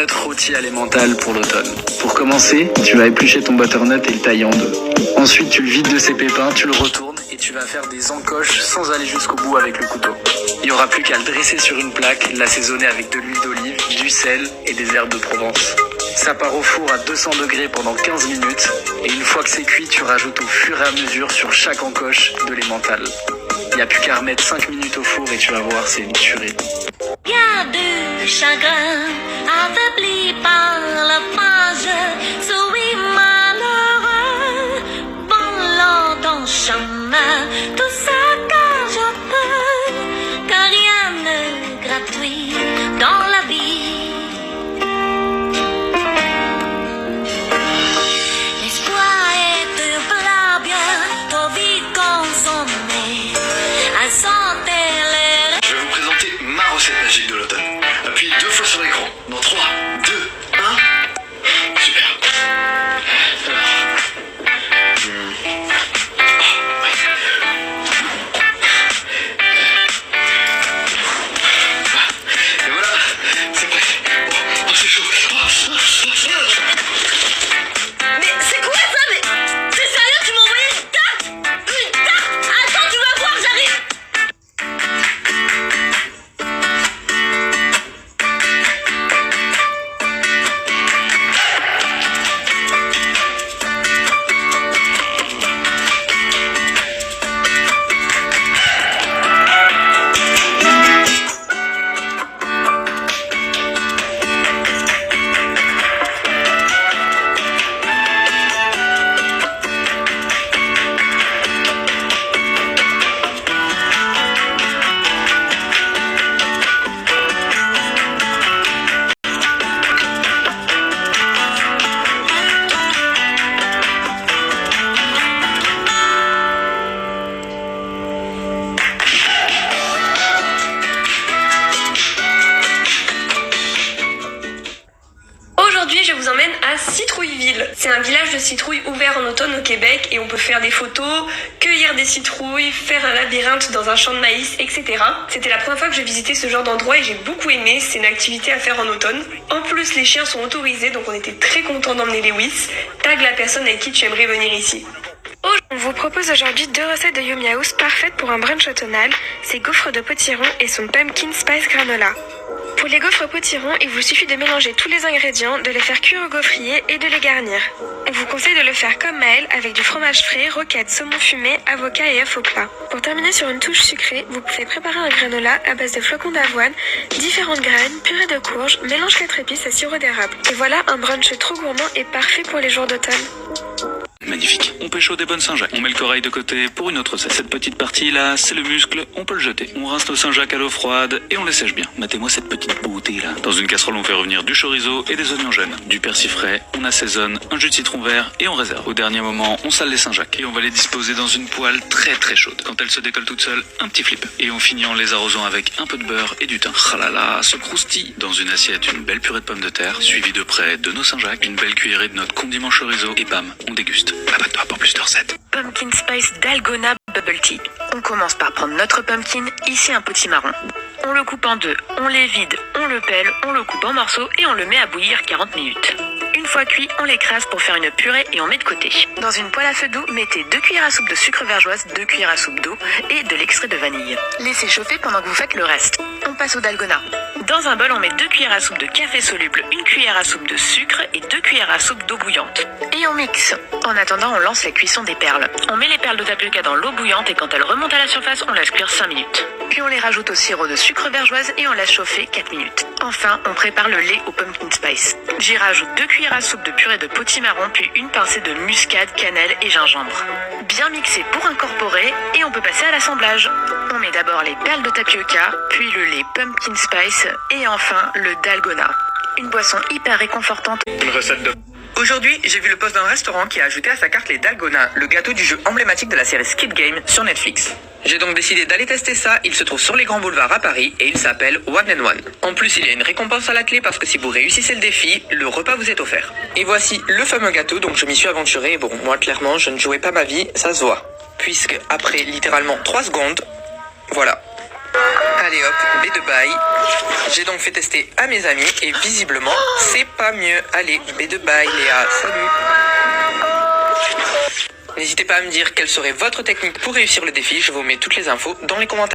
butternut rôti à l'emmental pour l'automne. Pour commencer, tu vas éplucher ton butternut et le tailler en deux. Ensuite, tu le vides de ses pépins, tu le retournes et tu vas faire des encoches sans aller jusqu'au bout avec le couteau. Il n'y aura plus qu'à le dresser sur une plaque, l'assaisonner avec de l'huile d'olive, du sel et des herbes de Provence. Ça part au four à 200 degrés pendant 15 minutes et une fois que c'est cuit, tu rajoutes au fur et à mesure sur chaque encoche de l'emmental. Il n'y a plus qu'à remettre 5 minutes au four et tu vas voir, c'est une tuerie. Y'a du chagrin, affaibli par la page, souris malheureux, bon dans chemin, tout ça car je peux, car rien n'est gratuit dans la vie. L'espoir est de plat bien trop vite consommé, à santé les... Je vais vous présenter ma recette magique de l'automne. Appuyez 2 fois sur l'écran. Dans 3, 2, 1. Super. Et voilà, c'est prêt. Oh, c'est chaud. Mais c'est quoi ça? Mais c'est sérieux, tu m'as envoyé une tarte? Une tarte? Attends, tu vas voir, j'arrive. Aujourd'hui, je vous emmène à Citrouilleville. C'est un village de citrouilles ouvert en automne au Québec et on peut faire des photos, cueillir des citrouilles, faire un labyrinthe dans un champ de maïs, etc. C'était la première fois que j'ai visité ce genre d'endroit et j'ai beaucoup aimé. C'est une activité à faire en automne. En plus, les chiens sont autorisés, donc on était très contents d'emmener Lewis. Tag la personne avec qui tu aimerais venir ici. On vous propose aujourd'hui 2 recettes de Yummy House parfaites pour un brunch automnal, ses gaufres de potiron et son pumpkin spice granola. Pour les gaufres potiron, il vous suffit de mélanger tous les ingrédients, de les faire cuire au gaufrier et de les garnir. On vous conseille de le faire comme Maëlle avec du fromage frais, roquette, saumon fumé, avocat et œufs au plat. Pour terminer sur une touche sucrée, vous pouvez préparer un granola à base de flocons d'avoine, différentes graines, purée de courge, mélange 4 épices et sirop d'érable. Et voilà un brunch trop gourmand et parfait pour les jours d'automne. Magnifique. On pêche des bonnes Saint-Jacques. On met le corail de côté pour une autre recette. Cette petite partie là, c'est le muscle, on peut le jeter. On rince nos Saint-Jacques à l'eau froide et on les sèche bien. Matez-moi cette petite beauté là. Dans une casserole, on fait revenir du chorizo et des oignons jaunes. Du persil frais, on assaisonne, un jus de citron vert et on réserve. Au dernier moment, on sale les Saint-Jacques et on va les disposer dans une poêle très très chaude. Quand elle se décolle toute seule, un petit flip. Et on finit en les arrosant avec un peu de beurre et du thym. Ah là là, ce croustille. Dans une assiette, une belle purée de pommes de terre, suivie de près de nos Saint-Jacques, une belle cuillerée de notre condiment chorizo et bam, on déguste. Abonne-toi pour plus de recettes. Pumpkin Spice Dalgona Bubble Tea. On commence par prendre notre pumpkin, ici un potimarron. On le coupe en deux, on les vide, on le pèle, on le coupe en morceaux et on le met à bouillir 40 minutes. Une fois cuit, on l'écrase pour faire une purée et on met de côté. Dans une poêle à feu doux, mettez 2 cuillères à soupe de sucre vergeoise, 2 cuillères à soupe d'eau et de l'extrait de vanille. Laissez chauffer pendant que vous faites le reste. On passe au dalgona. Dans un bol, on met 2 cuillères à soupe de café soluble, 1 cuillère à soupe de sucre et 2 cuillères à soupe d'eau bouillante. Et on mixe. En attendant, on lance la cuisson des perles. On met les perles de tapioca dans l'eau bouillante et quand elles remontent à la surface, on laisse cuire 5 minutes. Puis on les rajoute au sirop de sucre vergeoise et on laisse chauffer 4 minutes. Enfin, on prépare le lait au pumpkin spice. J'y rajoute 2 cuillères à soupe de purée de potimarron, puis une pincée de muscade, cannelle et gingembre. Bien mixé pour incorporer et on peut passer à l'assemblage. On met d'abord les perles de tapioca, puis le lait pumpkin spice et enfin le dalgona. Une boisson hyper réconfortante. Une recette de... Aujourd'hui, j'ai vu le post d'un restaurant qui a ajouté à sa carte les Dalgona, le gâteau du jeu emblématique de la série Squid Game sur Netflix. J'ai donc décidé d'aller tester ça, il se trouve sur les grands boulevards à Paris et il s'appelle One and One. En plus, il y a une récompense à la clé parce que si vous réussissez le défi, le repas vous est offert. Et voici le fameux gâteau, donc je m'y suis aventuré et bon, moi clairement, je ne jouais pas ma vie, ça se voit. Puisque après littéralement 3 secondes, voilà. Allez hop, B de bye. J'ai donc fait tester à mes amis et visiblement, c'est pas mieux. Allez, B de bye Léa, salut. N'hésitez pas à me dire quelle serait votre technique pour réussir le défi, je vous mets toutes les infos dans les commentaires.